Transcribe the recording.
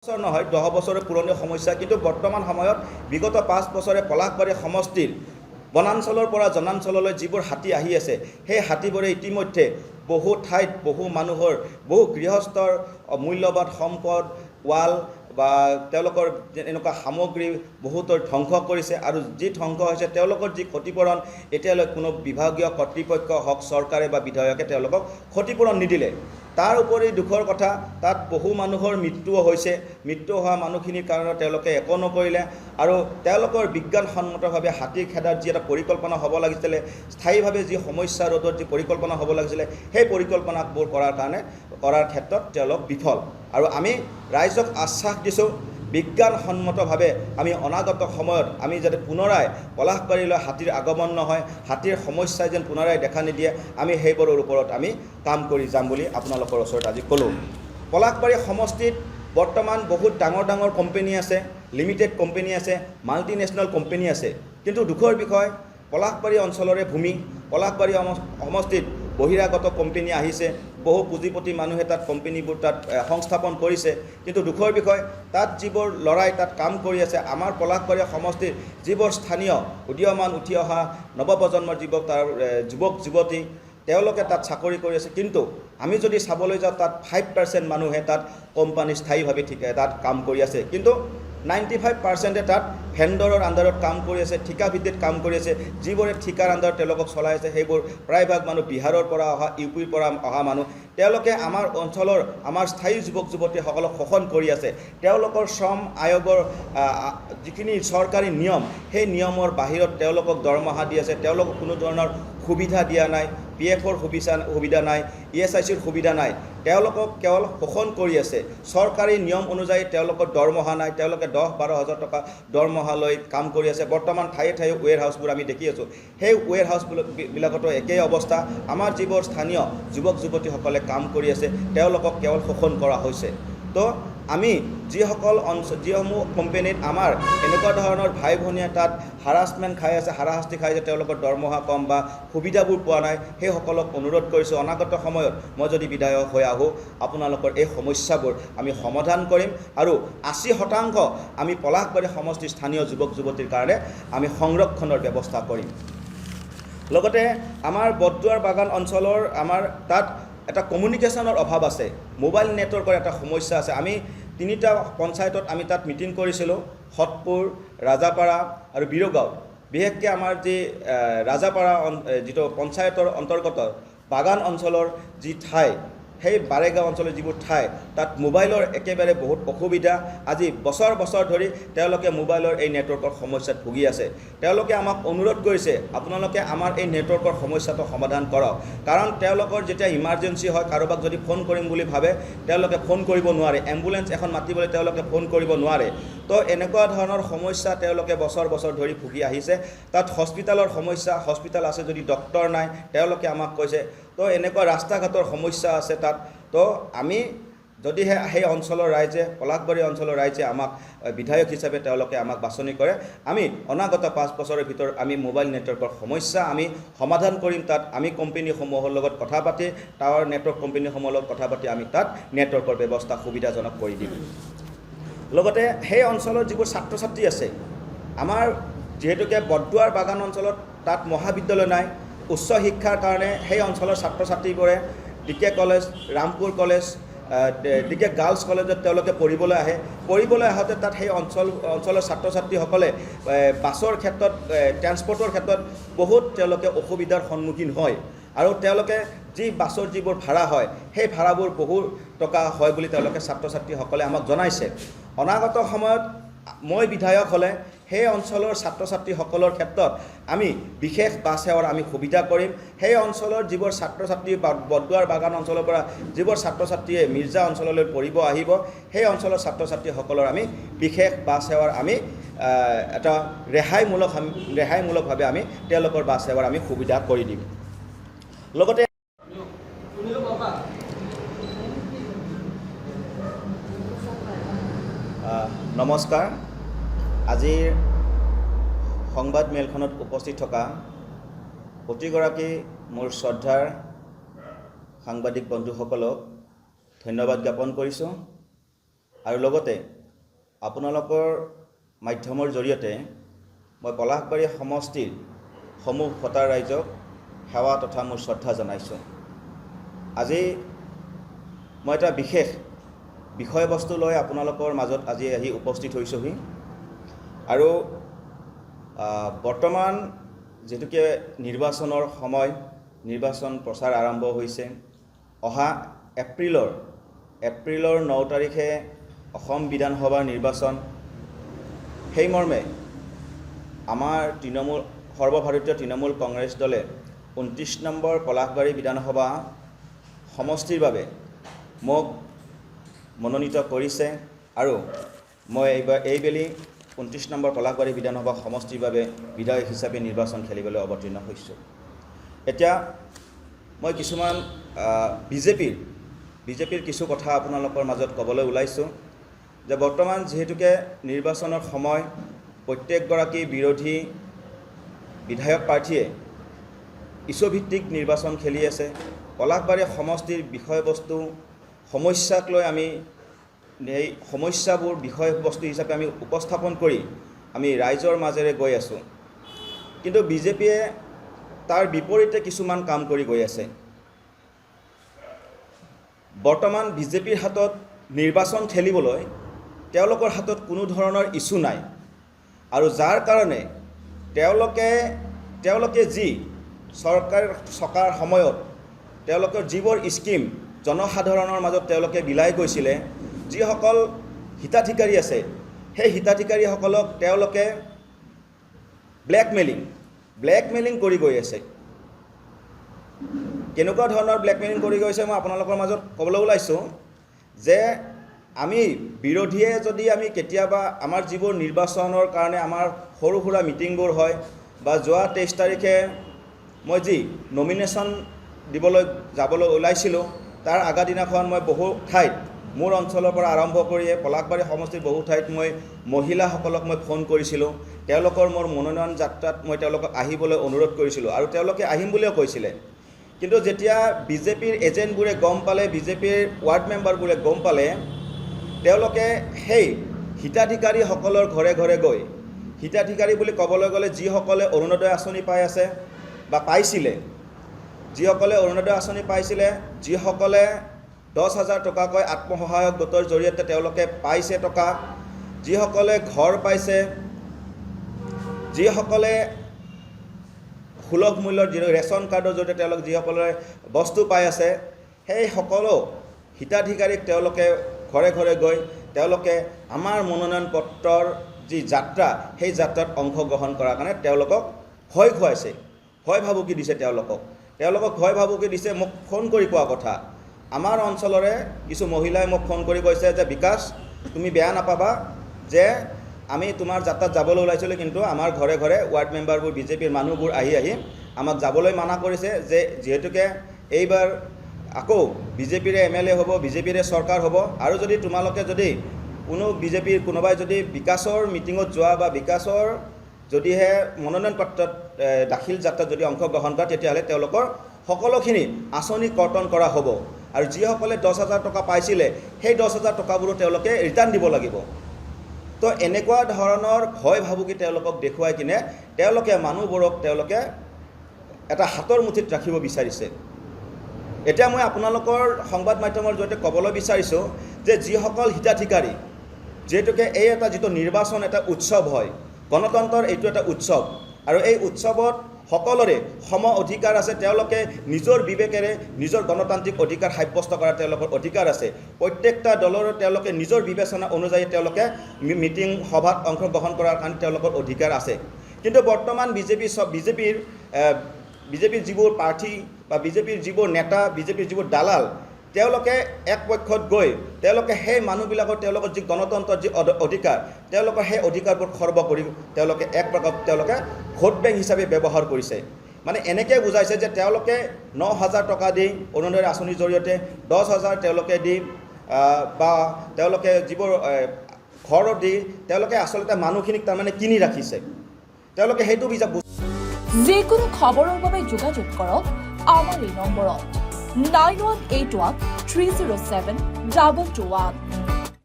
বছৰ নহয় 10 বছৰৰ পুৰণি সমস্যা, কিন্তু বৰ্তমান সময়ত বিগত 5 বছৰে পলাশবাৰী সমষ্টিৰ বনাঞ্চলৰ পৰা জনাঞ্চললৈ যিবোৰ হাতী আহি আছে, সেই হাতীবোৰে ইতিমধ্যে বহু ঠাইত বহু মানুহৰ বহু গৃহস্থৰ মূল্যৱান সম্পদ ৱাল বা তেওঁলোকৰ এনেকুৱা সামগ্ৰী বহুতৰ ধ্বংস কৰিছে। আৰু যি ধ্বংস হৈছে তেওঁলোকৰ যি ক্ষতিপূৰণ এতিয়ালৈ কোনো বিভাগীয় কৰ্তৃপক্ষ হওক চৰকাৰে বা বিধায়কে তেওঁলোকক ক্ষতিপূৰণ নিদিলে। তাৰ উপৰি দুখৰ কথা, তাত বহু মানুহৰ মৃত্যুও হৈছে। মৃত্যু হোৱা মানুহখিনিৰ কাৰণে তেওঁলোকে একো নকৰিলে। আৰু তেওঁলোকৰ বিজ্ঞানসন্মতভাৱে হাতী খেদাৰ যি এটা পৰিকল্পনা হ'ব লাগিছিলে, স্থায়ীভাৱে যি সমস্যা ৰোধৰ যি পৰিকল্পনা হ'ব লাগিছিলে, সেই পৰিকল্পনাবোৰ কৰাৰ ক্ষেত্ৰত তেওঁলোক বিফল। আৰু আমি ৰাইজক আশ্বাস দিছোঁ, বিজ্ঞানসন্মতভাৱে আমি অনাগত সময়ত আমি যাতে পুনৰাই পলাশবাৰীলৈ হাতীৰ আগমন নহয়, হাতীৰ সমস্যাই যেন পুনৰাই দেখা নিদিয়ে, আমি সেইবোৰৰ ওপৰত আমি কাম কৰি যাম বুলি আপোনালোকৰ ওচৰত আজি ক'লোঁ। পলাশবাৰী সমষ্টিত বৰ্তমান বহুত ডাঙৰ ডাঙৰ কোম্পানী আছে, লিমিটেড কোম্পানী আছে, মাল্টিনেশ্যনেল কোম্পানী আছে। কিন্তু দুখৰ বিষয়, পলাশবাৰী অঞ্চলৰে ভূমি, পলাশবাৰী সমষ্টিত বহিৰাগত কোম্পানী আহিছে, বহু পুঁজিপতি মানুহে তাত কোম্পানীবোৰ তাত সংস্থাপন কৰিছে। কিন্তু দুখৰ বিষয়, তাত যিবোৰ ল'ৰাই তাত কাম কৰি আছে, আমাৰ পলাশবাৰী সমষ্টিৰ যিবোৰ স্থানীয় উদীয়মান উঠি অহা নৱপ্ৰজন্মৰ যুৱক যুৱতী, তেওঁলোকে তাত চাকৰি কৰি আছে। কিন্তু আমি যদি চাবলৈ যাওঁ, তাত 5% মানুহে তাত কোম্পানী স্থায়ীভাৱে তাত কাম কৰি আছে। কিন্তু 95%-এ তাত ভেণ্ডৰৰ আণ্ডাৰত কাম কৰি আছে, ঠিকাভিত্তিত কাম কৰি আছে। যিবোৰে ঠিকাৰ আণ্ডাৰত তেওঁলোকক চলাই আছে, সেইবোৰ প্ৰায়ভাগ মানুহ বিহাৰৰ পৰা অহা, ইউপিৰ পৰা অহা মানুহ। তেওঁলোকে আমাৰ অঞ্চলৰ আমাৰ স্থায়ী যুৱক যুৱতীসকলক শোষণ কৰি আছে। তেওঁলোকৰ শ্ৰম আয়োগৰ যিখিনি চৰকাৰী নিয়ম, সেই নিয়মৰ বাহিৰত তেওঁলোকক দৰমহা দি আছে। তেওঁলোকক কোনো ধৰণৰ সুবিধা দিয়া নাই, PF-ৰ সুবিধা নাই, ESIC-ৰ সুবিধা নাই। তেওঁলোকক কেৱল শোষণ কৰি আছে। চৰকাৰী নিয়ম অনুযায়ী তেওঁলোকৰ দৰমহা নাই, তেওঁলোকে 10-12 হাজাৰ টকা দৰমহা লৈ কাম কৰি আছে। বৰ্তমান ঠায়ে ঠায়ে ৱেৰ হাউচবোৰ আমি দেখি আছোঁ। সেই ৱেৰ হাউচবিলাকতো একেই অৱস্থা। আমাৰ যিবোৰ স্থানীয় যুৱক যুৱতীসকলে কাম কৰি আছে, তেওঁলোকক কেৱল শোষণ কৰা হৈছে। তো আমি যিসমূহ কোম্পানীত আমাৰ এনেকুৱা ধৰণৰ ভাই ভনীয়ে তাত হাৰাছমেণ্ট খাই আছে, হাৰাশাস্তি খাই আছে, তেওঁলোকৰ দৰমহা কম বা সুবিধাবোৰ পোৱা নাই, সেইসকলক অনুৰোধ কৰিছোঁ, অনাগত সময়ত মই যদি বিধায়ক হৈ আহোঁ, আপোনালোকৰ এই সমস্যাবোৰ আমি সমাধান কৰিম। আৰু 80% আমি পলাশবাৰী সমষ্টিৰ স্থানীয় যুৱক যুৱতীৰ কাৰণে আমি সংৰক্ষণৰ ব্যৱস্থা কৰিম। লগতে আমাৰ বটদুৱাৰ বাগান অঞ্চলৰ আমাৰ তাত এটা কমিউনিকেশ্যনৰ অভাৱ আছে, মোবাইল নেটৱৰ্কৰ এটা সমস্যা আছে। আমি 3টা পঞ্চায়তত আমি তাত মিটিং কৰিছিলোঁ, সতপুৰ, ৰাজাপাৰা আৰু বিৰগাঁও। বিশেষকৈ আমাৰ যি ৰাজাপাৰা যিটো পঞ্চায়তৰ অন্তৰ্গত বাগান অঞ্চলৰ যি ঠাই, সেই বাৰেগাঁও অঞ্চলৰ যিবোৰ ঠাই, তাত মোবাইলৰ একেবাৰে বহুত অসুবিধা। আজি বছৰ বছৰ ধৰি তেওঁলোকে মোবাইলৰ এই নেটৱৰ্কৰ সমস্যাত ভুগি আছে। তেওঁলোকে আমাক অনুৰোধ কৰিছে, আপোনালোকে আমাৰ এই নেটৱৰ্কৰ সমস্যাটো সমাধান কৰক। কাৰণ তেওঁলোকৰ যেতিয়া ইমাৰ্জেঞ্চি হয়, কাৰোবাক যদি ফোন কৰিম বুলি ভাবে, তেওঁলোকে ফোন কৰিব নোৱাৰে। এম্বুলেঞ্চ এখন মাতিবলৈ তেওঁলোকে ফোন কৰিব নোৱাৰে। তো এনেকুৱা ধৰণৰ সমস্যা তেওঁলোকে বছৰ বছৰ ধৰি ভুগি আহিছে। তাত হস্পিটেলৰ সমস্যা, হস্পিটেল আছে যদি ডক্টৰ নাই, তেওঁলোকে আমাক কৈছে। তো এনেকুৱা ৰাস্তা ঘাটৰ সমস্যা আছে তাত। তো আমি যদিহে সেই অঞ্চলৰ ৰাইজে, পলাশবাৰী অঞ্চলৰ ৰাইজে আমাক বিধায়ক হিচাপে তেওঁলোকে আমাক বাছনি কৰে, আমি অনাগত 5 বছৰৰ ভিতৰত আমি মোবাইল নেটৱৰ্কৰ সমস্যা আমি সমাধান কৰিম। তাত আমি কোম্পানীসমূহৰ লগত কথা পাতি, টাৱাৰ নেটৱৰ্ক কোম্পানীসমূহৰ লগত কথা পাতি আমি তাত নেটৱৰ্কৰ ব্যৱস্থা সুবিধাজনক কৰি দিম। লগতে সেই অঞ্চলৰ যিবোৰ ছাত্ৰ ছাত্ৰী আছে, আমাৰ যিহেতুকে বটদুৱাৰ বাগান অঞ্চলত তাত মহাবিদ্যালয় নাই, উচ্চ শিক্ষাৰ কাৰণে সেই অঞ্চলৰ ছাত্ৰ ছাত্ৰীবোৰে DK college, Rampur college, DK girls কলেজত তেওঁলোকে পঢ়িবলৈ আহে। পঢ়িবলৈ আহোঁতে তাত সেই অঞ্চলৰ ছাত্ৰ ছাত্ৰীসকলে বাছৰ ক্ষেত্ৰত, ট্ৰেন্সপৰ্টৰ ক্ষেত্ৰত বহুত তেওঁলোকে অসুবিধাৰ সন্মুখীন হয়। আৰু তেওঁলোকে যি বাছৰ যিবোৰ ভাড়া হয়, সেই ভাড়াবোৰ বহু টকা হয় বুলি তেওঁলোকে ছাত্ৰ ছাত্ৰীসকলে আমাক জনাইছে। অনাগত সময়ত মই বিধায়ক হ'লে সেই অঞ্চলৰ ছাত্ৰ ছাত্ৰীসকলৰ ক্ষেত্ৰত আমি বিশেষ বাছ সেৱাৰ আমি সুবিধা কৰিম। সেই অঞ্চলৰ যিবোৰ ছাত্ৰ ছাত্ৰী বটদুৱাৰ বাগান অঞ্চলৰ পৰা যিবোৰ ছাত্ৰ ছাত্ৰীয়ে মিৰ্জা অঞ্চললৈ পঢ়িব আহিব, সেই অঞ্চলৰ ছাত্ৰ ছাত্ৰীসকলৰ আমি বিশেষ বাছ সেৱাৰ আমি এটা ৰেহাইমূলকভাৱে আমি তেওঁলোকৰ বাছ সেৱাৰ আমি সুবিধা কৰি দিম। লগতে নমস্কাৰ। আজিৰ সংবাদ মেলখনত উপস্থিত থকা প্ৰতিগৰাকী মোৰ শ্ৰদ্ধাৰ সাংবাদিক বন্ধুসকলক ধন্যবাদ জ্ঞাপন কৰিছোঁ। আৰু লগতে আপোনালোকৰ মাধ্যমৰ জৰিয়তে মই পলাশবাৰী সমষ্টিৰ সমূহ ভোটাৰ ৰাইজক সেৱা তথা মোৰ শ্ৰদ্ধা জনাইছোঁ। আজি মই এটা বিশেষ বিষয়বস্তু লৈ আপোনালোকৰ মাজত আজি আহি উপস্থিত হৈছোহি। আৰু বৰ্তমান যেহেতুকে নিৰ্বাচনৰ সময়, নিৰ্বাচন প্ৰচাৰ আৰম্ভ হৈছে। অহা এপ্ৰিলৰ 9 তাৰিখে অসম বিধানসভাৰ নিৰ্বাচন। সেই মৰ্মে আমাৰ সৰ্বভাৰতীয় তৃণমূল কংগ্ৰেছ দলে 29 নম্বৰ পলাশবাৰী বিধানসভা সমষ্টিৰ বাবে মোক মনোনীত কৰিছে আৰু মই এইবেলি 29 নম্বৰ পলাশবাৰী বিধানসভা সমষ্টিৰ বাবে বিধায়ক হিচাপে নিৰ্বাচন খেলিবলৈ অৱতীৰ্ণ হৈছোঁ। এতিয়া মই কিছুমান বিজেপিৰ কিছু কথা আপোনালোকৰ মাজত ক'বলৈ ওলাইছোঁ যে বৰ্তমান যিহেতুকে নিৰ্বাচনৰ সময়, প্ৰত্যেকগৰাকী বিৰোধী বিধায়ক প্ৰাৰ্থীয়ে ইছ্যুভিত্তিক নিৰ্বাচন খেলি আছে। পলাশবাৰী সমষ্টিৰ বিষয়বস্তু সমস্যাক লৈ আমি এই সমস্যাবোৰ বিষয়বস্তু হিচাপে আমি উপস্থাপন কৰি আমি ৰাইজৰ মাজেৰে গৈ আছোঁ। কিন্তু বিজেপিয়ে তাৰ বিপৰীতে কিছুমান কাম কৰি গৈ আছে। বৰ্তমান বিজেপিৰ হাতত নিৰ্বাচন ঠেলিবলৈ তেওঁলোকৰ হাতত কোনো ধৰণৰ ইছ্যু নাই আৰু যাৰ কাৰণে তেওঁলোকে যি চৰকাৰ সময়ত তেওঁলোকৰ যিবোৰ স্কিম জনসাধাৰণৰ মাজত তেওঁলোকে বিলাই গৈছিলে, যিসকল হিতাধিকাৰী আছে সেই হিতাধিকাৰীসকলক তেওঁলোকে ব্লেকমেইলিং কৰি গৈ আছে। কেনেকুৱা ধৰণৰ ব্লেকমেইলিং কৰি গৈছে মই আপোনালোকৰ মাজত ক'বলৈ ওলাইছোঁ যে আমি বিৰোধীয়ে যদি আমি কেতিয়াবা আমাৰ যিবোৰ নিৰ্বাচনৰ কাৰণে আমাৰ সৰু সুৰা মিটিংবোৰ হয় বা যোৱা 23 তাৰিখে মই যি নমিনেশ্যন দিবলৈ যাবলৈ ওলাইছিলোঁ তাৰ আগা দিনাখন মই বহু ঠাইত মোৰ অঞ্চলৰ পৰা আৰম্ভ কৰি পলাশবাৰী সমষ্টিৰ বহু ঠাইত মই মহিলাসকলক মই ফোন কৰিছিলোঁ। তেওঁলোকৰ মোৰ মনোনয়ন যাত্ৰাত মই তেওঁলোকক আহিবলৈ অনুৰোধ কৰিছিলোঁ আৰু তেওঁলোকে আহিম বুলিও কৈছিলে। কিন্তু যেতিয়া বিজেপিৰ এজেণ্টবোৰে গম পালে, বিজেপিৰ ৱাৰ্ড মেম্বাৰবোৰে গম পালে, তেওঁলোকে সেই হিতাধিকাৰীসকলৰ ঘৰে ঘৰে গৈ, হিতাধিকাৰী বুলি ক'বলৈ গ'লে যিসকলে অৰুণোদয় আঁচনি পাই আছে বা পাইছিলে, যিসকলে অৰুণোদয় আঁচনি পাইছিলে, যিসকলে 10,000 টকাকৈ আত্মসহায়ক গোটৰ জৰিয়তে তেওঁলোকে পাইছে টকা, যিসকলে ঘৰ পাইছে, যিসকলে সুলভ মূল্যৰ ৰেচন কাৰ্ডৰ জৰিয়তে তেওঁলোক যিসকলে বস্তু পাই আছে, সেই সকলো হিতাধিকাৰীক তেওঁলোকে ঘৰে ঘৰে গৈ তেওঁলোকে আমাৰ মনোনয়ন পত্ৰৰ যি যাত্ৰা সেই যাত্ৰাত অংশগ্ৰহণ কৰাৰ কাৰণে তেওঁলোকক ভয় খুৱাইছে, ভয় ভাবুকি দিছে। তেওঁলোকক ভয় ভাবুকি দিছে। মোক ফোন কৰি কোৱা কথা, আমাৰ অঞ্চলৰে কিছু মহিলাই মোক ফোন কৰি কৈছে যে বিকাশ, তুমি বেয়া নাপাবা যে আমি তোমাৰ যাত্ৰাত যাবলৈ ওলাইছিলোঁ, কিন্তু আমাৰ ঘৰে ঘৰে ৱাৰ্ড মেম্বাৰবোৰ বিজেপিৰ মানুহবোৰ আহি আমাক যাবলৈ মানা কৰিছে যে যিহেতুকে এইবাৰ আকৌ বিজেপিৰে MLA হ'ব, বিজেপিৰে চৰকাৰ হ'ব আৰু যদি তোমালোকে যদি বিজেপিৰ কোনোবাই যদি বিকাশৰ মিটিঙত যোৱা বা বিকাশৰ যদিহে মনোনয়ন পত্ৰত দাখিল যাত্ৰাত যদি অংশগ্ৰহণ কৰা তেতিয়াহ'লে তেওঁলোকৰ সকলোখিনি আঁচনি কৰ্তন কৰা হ'ব আৰু যিসকলে 10,000 টকা পাইছিলে সেই 10,000 টকাবোৰো তেওঁলোকে ৰিটাৰ্ণ দিব লাগিব। তো এনেকুৱা ধৰণৰ ভয় ভাবুকি তেওঁলোকক দেখুৱাই কিনে তেওঁলোকে মানুহবোৰক তেওঁলোকে এটা হাতৰ মুঠিত ৰাখিব বিচাৰিছে। এতিয়া মই আপোনালোকৰ সংবাদ মাধ্যমৰ জৰিয়তে ক'বলৈ বিচাৰিছোঁ যে যিসকল হিতাধিকাৰী, যিহেতুকে এই এটা যিটো নিৰ্বাচন এটা উৎসৱ হয়, গণতন্ত্ৰৰ এইটো এটা উৎসৱ আৰু এই উৎসৱত সকলোৰে সম অধিকাৰ আছে। তেওঁলোকে নিজৰ বিবেকেৰে নিজৰ গণতান্ত্ৰিক অধিকাৰ সাব্যস্ত কৰাৰ তেওঁলোকৰ অধিকাৰ আছে। প্ৰত্যেকটা দলৰে তেওঁলোকে নিজৰ বিবেচনা অনুযায়ী তেওঁলোকে মিটিং সভাত অংশগ্ৰহণ কৰাৰ কাৰণে তেওঁলোকৰ অধিকাৰ আছে। কিন্তু বৰ্তমান বিজেপিৰ যিবোৰ প্ৰাৰ্থী বা বিজেপিৰ যিবোৰ নেতা, বিজেপিৰ যিবোৰ দালাল, তেওঁলোকে এক পক্ষত গৈ তেওঁলোকে সেই মানুহবিলাকৰ তেওঁলোকৰ যি গণতন্ত্ৰৰ যি অধিকাৰ, তেওঁলোকৰ সেই অধিকাৰবোৰ খৰ্ব কৰি তেওঁলোকে এক প্ৰকাৰ তেওঁলোকে ভোট বেংক হিচাপে ব্যৱহাৰ কৰিছে। মানে এনেকৈ বুজাইছে যে তেওঁলোকে 9,000 টকা দি অৰুণোদয় আঁচনিৰ জৰিয়তে 10,000 তেওঁলোকে দি বা তেওঁলোকে যিবোৰ ঘৰত দি তেওঁলোকে আচলতে মানুহখিনিক তাৰমানে কিনি ৰাখিছে। তেওঁলোকে সেইটো যিকোনো খবৰৰ বাবে যোগাযোগ কৰক আমাৰ এই নম্বৰত 9181 307 2221।